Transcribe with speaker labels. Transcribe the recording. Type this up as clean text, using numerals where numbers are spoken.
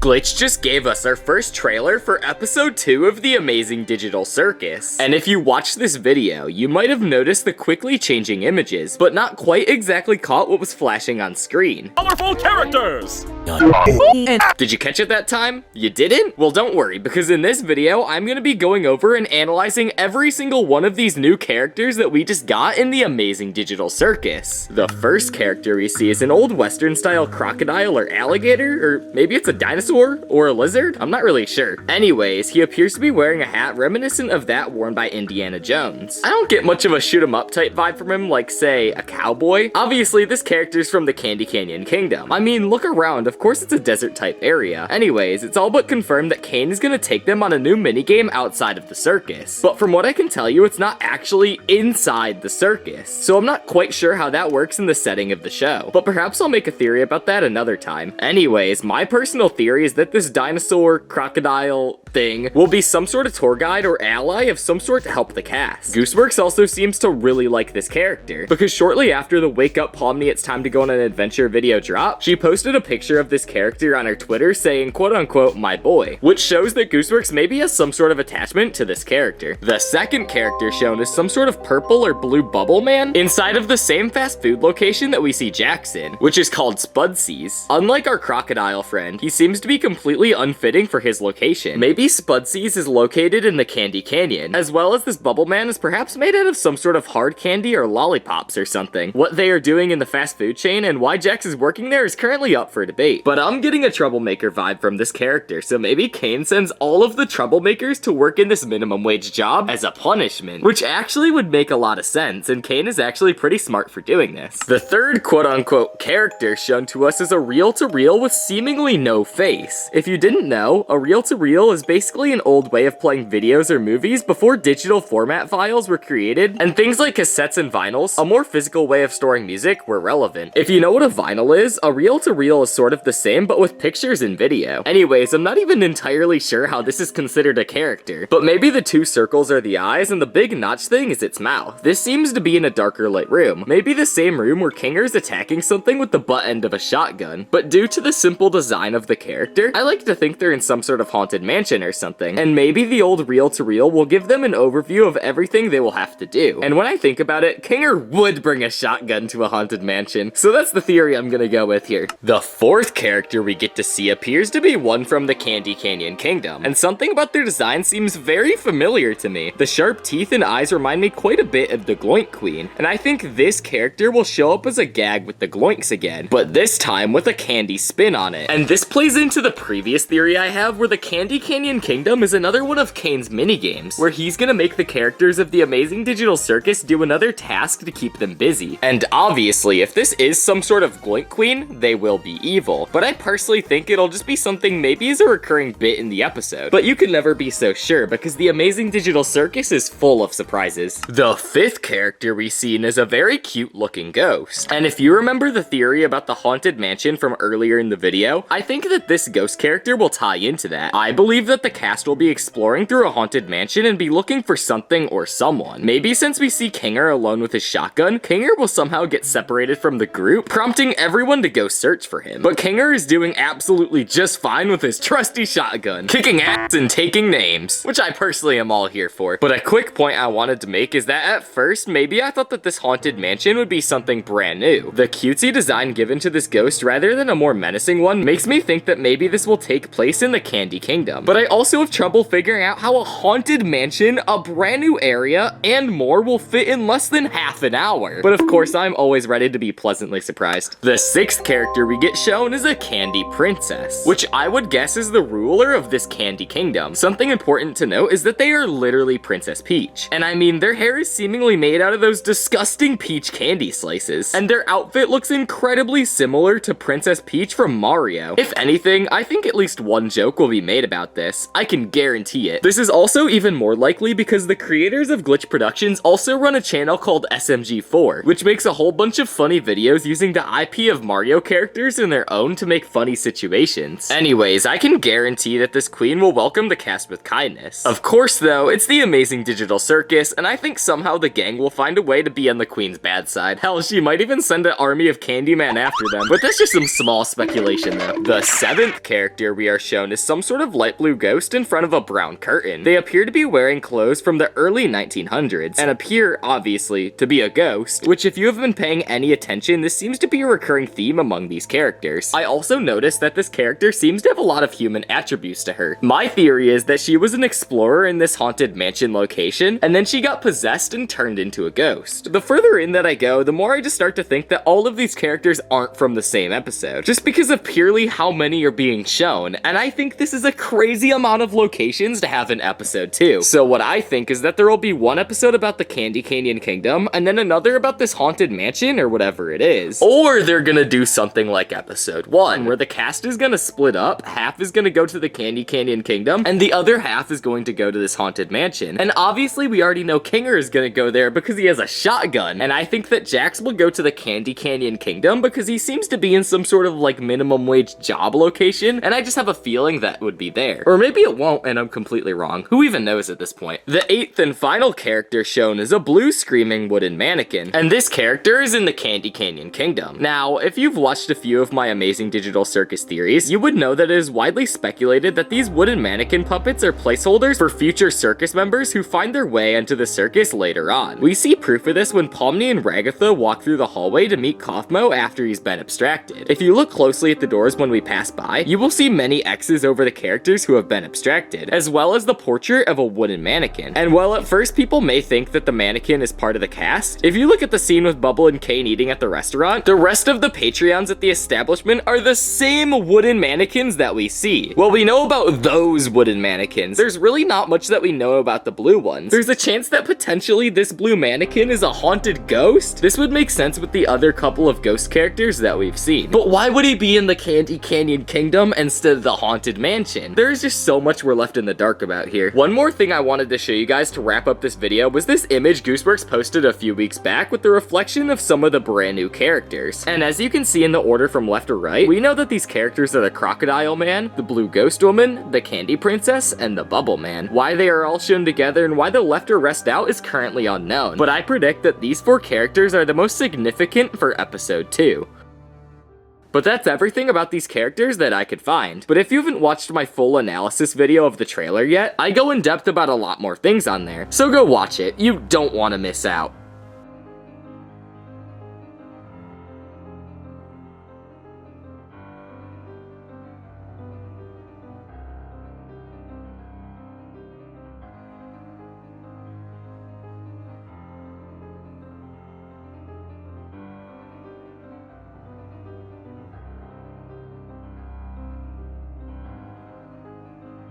Speaker 1: Glitch just gave us our first trailer for episode 2 of the amazing digital circus. And if you watched this video, you might have noticed the quickly changing images, but not quite exactly caught what was flashing on screen.
Speaker 2: Colorful characters!
Speaker 1: Did you catch it that time? You didn't? Well, don't worry, because in this video, I'm gonna be going over and analyzing every single one of these new characters that we just got in the amazing digital circus. The first character we see is an old Western style crocodile or alligator, or maybe it's a dinosaur or a lizard? I'm not really sure. Anyways, he appears to be wearing a hat reminiscent of that worn by Indiana Jones. I don't get much of a shoot 'em up type vibe from him like, say, a cowboy. Obviously, this character's from the Candy Canyon Kingdom. I mean, look around, of course it's a desert type area. Anyways, it's all but confirmed that Kane is gonna take them on a new minigame outside of the circus. But from what I can tell you, it's not actually inside the circus. So I'm not quite sure how that works in the setting of the show. But perhaps I'll make a theory about that another time. Anyways, my personal theory is that this dinosaur crocodile thing will be some sort of tour guide or ally of some sort to help the cast. Gooseworks also seems to really like this character, because shortly after the Wake Up Pomni It's Time to Go on an Adventure video dropped, she posted a picture of this character on her Twitter saying quote unquote my boy, which shows that Gooseworks maybe has some sort of attachment to this character. The second character shown is some sort of purple or blue bubble man inside of the same fast food location that we see Jackson, which is called Spudsies. Unlike our crocodile friend, he seems to be completely unfitting for his location. Maybe Spudsies is located in the Candy Canyon, as well as this bubble man is perhaps made out of some sort of hard candy or lollipops or something. What they are doing in the fast food chain and why Jax is working there is currently up for debate. But I'm getting a troublemaker vibe from this character, so maybe Kane sends all of the troublemakers to work in this minimum wage job as a punishment, which actually would make a lot of sense, and Kane is actually pretty smart for doing this. The third quote-unquote character shown to us is a reel-to-reel with seemingly no face. If you didn't know, a reel-to-reel is basically an old way of playing videos or movies before digital format files were created, and things like cassettes and vinyls, a more physical way of storing music, were relevant. If you know what a vinyl is, a reel-to-reel is sort of the same, but with pictures and video. Anyways, I'm not even entirely sure how this is considered a character, but maybe the two circles are the eyes and the big notch thing is its mouth. This seems to be in a darker lit room, maybe the same room where Kinger's attacking something with the butt end of a shotgun. But due to the simple design of the character, I like to think they're in some sort of haunted mansion or something, and maybe the old reel-to-reel will give them an overview of everything they will have to do. And when I think about it, Kinger would bring a shotgun to a haunted mansion, so that's the theory I'm gonna go with here. The fourth character we get to see appears to be one from the Candy Canyon Kingdom, and something about their design seems very familiar to me. The sharp teeth and eyes remind me quite a bit of the Gloink Queen, and I think this character will show up as a gag with the Gloinks again, but this time with a candy spin on it. And this plays into the previous theory I have, where the Candy Canyon Kingdom is another one of Kane's minigames, where he's gonna make the characters of the amazing digital circus do another task to keep them busy. And obviously, if this is some sort of Gloink Queen, they will be evil, but I personally think it'll just be something maybe as a recurring bit in the episode. But you can never be so sure, because the amazing digital circus is full of surprises. The fifth character we seen is a very cute looking ghost, and if you remember the theory about the haunted mansion from earlier in the video, I think that this ghost character will tie into that. I believe that the cast will be exploring through a haunted mansion and be looking for something or someone. Maybe since we see Kinger alone with his shotgun, Kinger will somehow get separated from the group, prompting everyone to go search for him. But Kinger is doing absolutely just fine with his trusty shotgun, kicking ass and taking names, which I personally am all here for. But a quick point I wanted to make is that at first, maybe I thought that this haunted mansion would be something brand new. The cutesy design given to this ghost rather than a more menacing one makes me think that maybe this will take place in the Candy Kingdom. But I also have trouble figuring out how a haunted mansion, a brand new area, and more will fit in less than half an hour. But of course, I'm always ready to be pleasantly surprised. The sixth character we get shown is a candy princess, which I would guess is the ruler of this Candy Kingdom. Something important to note is that they are literally Princess Peach. And I mean, their hair is seemingly made out of those disgusting peach candy slices, and their outfit looks incredibly similar to Princess Peach from Mario. If anything, I think at least one joke will be made about this. this. I can guarantee it. This is also even more likely because the creators of Glitch Productions also run a channel called SMG4, which makes a whole bunch of funny videos using the IP of Mario characters in their own to make funny situations. Anyways, I can guarantee that this queen will welcome the cast with kindness. Of course though, it's the amazing Digital Circus, and I think somehow the gang will find a way to be on the queen's bad side. Hell, she might even send an army of Candyman after them, but that's just some small speculation though. The 7th character we are shown is some sort of light blue ghost in front of a brown curtain. They appear to be wearing clothes from the early 1900s, and appear, obviously, to be a ghost, which if you have been paying any attention, this seems to be a recurring theme among these characters. I also noticed that this character seems to have a lot of human attributes to her. My theory is that she was an explorer in this haunted mansion location, and then she got possessed and turned into a ghost. The further in that I go, the more I just start to think that all of these characters aren't from the same episode, just because of purely how many are being shown, and I think this is a crazy amount of locations to have in episode 2. So what I think is that there will be one episode about the Candy Canyon Kingdom, and then another about this haunted mansion or whatever it is. Or they're gonna do something like episode 1, where the cast is gonna split up, half is gonna go to the Candy Canyon Kingdom, and the other half is going to go to this haunted mansion. And obviously we already know Kinger is gonna go there because he has a shotgun, and I think that Jax will go to the Candy Canyon Kingdom because he seems to be in some sort of like minimum wage job location, and I just have a feeling that would be there. Or maybe it won't and I'm completely wrong. Who even knows at this point? The 8th and final character shown is a blue screaming wooden mannequin, and this character is in the Candy Canyon Kingdom. Now, if you've watched a few of my amazing Digital Circus theories, you would know that it is widely speculated that these wooden mannequin puppets are placeholders for future circus members who find their way into the circus later on. We see proof of this when Pomni and Ragatha walk through the hallway to meet Kaufmo after he's been abstracted. If you look closely at the doors when we pass by, you will see many X's over the characters who have been abstracted, as well as the portrait of a wooden mannequin. And while at first people may think that the mannequin is part of the cast, if you look at the scene with Bubble and Kane eating at the restaurant, the rest of the Patreons at the establishment are the same wooden mannequins that we see. Well, we know about those wooden mannequins. There's really not much that we know about the blue ones. There's a chance that potentially this blue mannequin is a haunted ghost. This would make sense with the other couple of ghost characters that we've seen. But why would he be in the Candy Canyon Kingdom instead of the haunted mansion? There's just so much we're left in the dark about here. One more thing I wanted to show you guys to wrap up this video was this image Gooseworks posted a few weeks back with the reflection of some of the brand new characters. And as you can see in the order from left to right, we know that these characters are the Crocodile Man, the Blue Ghost Woman, the Candy Princess, and the Bubble Man. Why they are all shown together and why the left or rest out is currently unknown, but I predict that these 4 characters are the most significant for episode 2. But that's everything about these characters that I could find. But if you haven't watched my full analysis video of the trailer yet, I go in depth about a lot more things on there. So go watch it, you don't want to miss out.